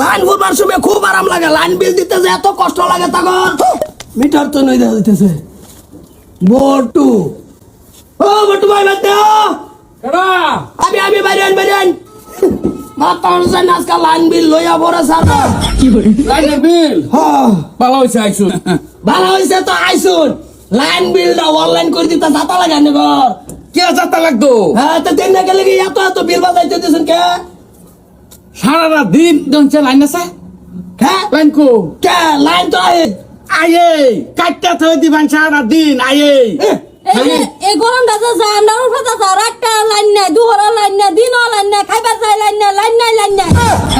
Line ভরবার সময় খুব আরাম লাগে, লাইন বিল দিতে যে এত কষ্ট লাগে তখন মিটার তো নই দেখা দিতেছে। বটু, ও বটু ভাই বাদ দে। কেডা আমি বাইরে মাথা হচ্ছে আজকাল লাইন বিল লইয়া বড় সার। লাইনের বিল ভালো হইছে আইছুন। ভালো হয়েছে তো আইসুন, লাইন বিলটা অনলাইন করে দিতে যাতা লাগে ঘর। কে যাতা লাগতো? হ্যাঁ তো দিন না গেলে এত বিল বাজাইতে দিয়েছেন কে? সারা দিন দনছে লাইন আছে। হ্যাঁ লাইন কো কে লাইন তো আয়ে আয়ে কাটটা থই দিবান সারা দিন আয়ে। এই গরম দাদা জানার উপরে দাদা একটা লাইন নাই, দুহরা লাইন নাই, দিন লাইন নাই, খাইবার যাই লাইন নাই, লাইন নাই।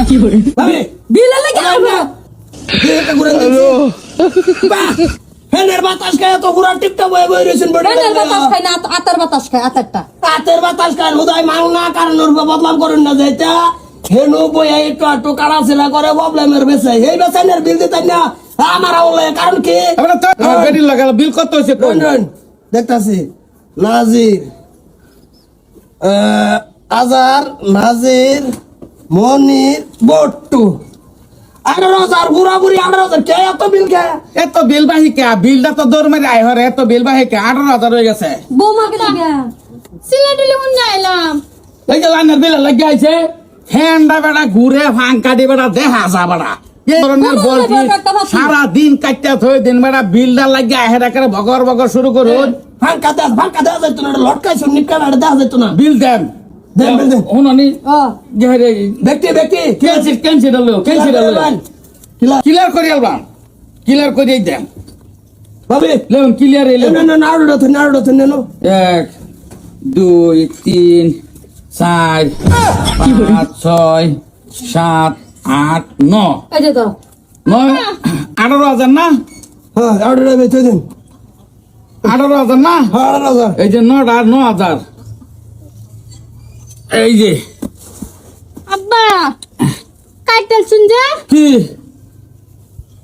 কি করে ভাবি বিলে লাগে আমরা এটা ঘুরে দিছি। বাহ, ফ্যানের বাতাস খায় তো পুরো টিপটা বয়ে বয়ে রয়েছেন বড়। ফ্যানের বাতাস খায় না, আতার বাতাস খায়, আতারটা। রাতের বাতাস খায় হুদায় মাল না কারণ বদলাম করেন না যাইতা হেনু বইয়া একটু কাড়া ছেলা করে প্রবলেমের বেছে এই বেছেনের বিল দিতেন না আমার বলে কারণ কি আমরা তো গাড়ি লাগাল বিল কত হইছে কোন? দেখতাছি নাজির আজার নাজির মনির বট্টু 18,000 বুড়ি 18,000 কে এত বিল কে? এত বিল বাহি কে? বিলটা তো দৌড় মারি আই হরে এত বিল বাহি কে? 18,000 হয়ে গেছে। বৌমাকে লাগে সিলেটে মন যাইলাম। এই যে লাইনের বিল লাগি আইছে ফ্যানটা বেড়া ঘুরে ফাঙ্কা দি বেড়া দেখা যা বেড়া এই ধরনের বলছি সারা দিন কাটতে থই দিন বেড়া বিলটা লাগি আহেরা করে ভগর শুরু করুন। ফাঙ্কা দেওয়া যাইতো না, লটকাইছো নিকানা দেওয়া যাইতো না। বিল দেন দেন। ওনানি গেরে ব্যক্তি ক্যান্সেল হলো ক্লিয়ার করে আলবা ক্লিয়ার করে দেন ভাবি লেন ক্লিয়ার এলো। নাড়ুটা তো নেনো 1 2 3 4 5 6 7 8 9 এই যে তো 18,000 না? হ্যাঁ নাড়ুটা বেচে দেন 18,000 না? 18,000 এই যে 9,000 এই যে আব্বা কাইটাল শুনছে কি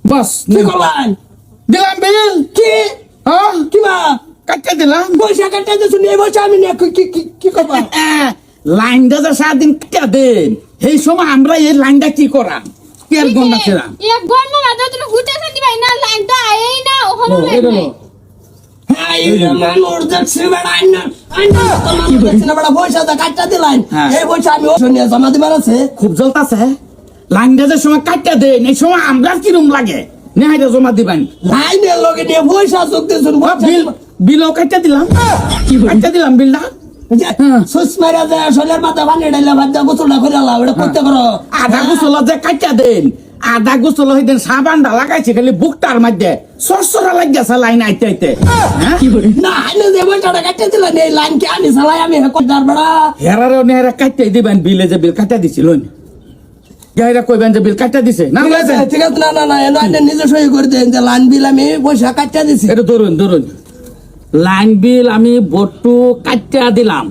বাস কি করলেন? দিলাম বিল কি হ্যাঁ কি বা কাটতে দিলাম পয়সা কাটতে দিছো নিয়ে বসে আমি নিয়ে কি করবা? লাইনটা যে সারাদিন কেটে দেন এই সময় আমরা এই লাইনটা কি করা কের গন্ডা ছেড়া এক ঘন্টা বাদে তুমি ঘুরতে থাকি ভাই না লাইনটা এই না ওখানে লাইন নাই। হ্যাঁ এই মানুষ দেখছি বেড়া আইনা তো মানুষ দেখছি না বেড়া পয়সা দা কাটতে দিলেন এই পয়সা আমি ওষুধ নিয়ে জমা দিবার আছে। খুব জ্বলতাছে লাইনটা যে সময় কাটতে দেন এই সময় আমরা কিরম লাগে নেহাইটা জমা দিবেন লাইনের লগে নিয়ে পয়সা চোখ দিয়েছেন বিল বিলও কাটতে দিলাম কাটতে দিলাম বিলটা সুস মারা যায় শরীরের মাথা পানি ডাইলা ভাত দা গোসলটা করে লাও এটা করতে করো। আধা গোসল যে কাটতে দেন আধা গোসল হইতেন সাবানটা লাগাইছে খালি বুকটার মধ্যে সরসরা লাগিয়েছে লাইন আইতে আইতে না আইনে যে পয়সাটা কাটতে দিলেন এই লাইন কি আমি চালাই আমি করতার বেড়া হেরারেও নেহারা কাটতে দিবেন বিলে যে বিল কাটতে দিছিল গাইরা কইবেন যে বিল কাটতে দিছে না ঠিক আছে না এনে নিজে সই করে দেন যে লাইন বিল আমি পয়সা কাটতে দিছি। এটা ধরুন লাইন বিল আমি বট্টু কাটতে দিলাম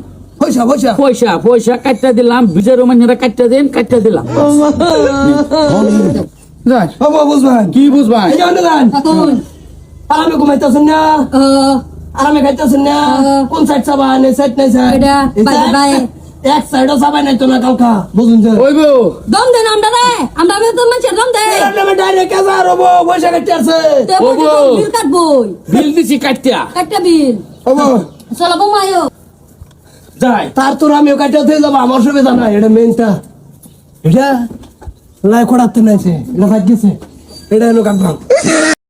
পয়সা কাটতে দিলাম বিজের মানেরা কাটতে দেন কাটতে দিলাম বুঝবেন কি বুঝবা এই যে দেন এখন আরামে ঘুমাইতেছেন না আরামে খাইতেছেন না কোন সাইড চাবা নেই সাইড নাই এটা বাই এক সাইডও চাবাই নাই তো না কালকা বুঝুন যে ওইবো দম দেন আমরা তো মানুষের দম দেয় নামে ডাইরেক্ট কাজা রবো পয়সা কাটতে আছে বিল কাটবই বিল দিছি কাটতিয়া কাটটা বিল ওবো চলো বৌমায়ও যাই তার তোর আমিও কাটতে হয়ে যাবো আমার সুবিধা নাই এটা মেনটা এটা লাই করাতে নাইছে এটা ভাগ্যেছে এটা হলো কাটবাম।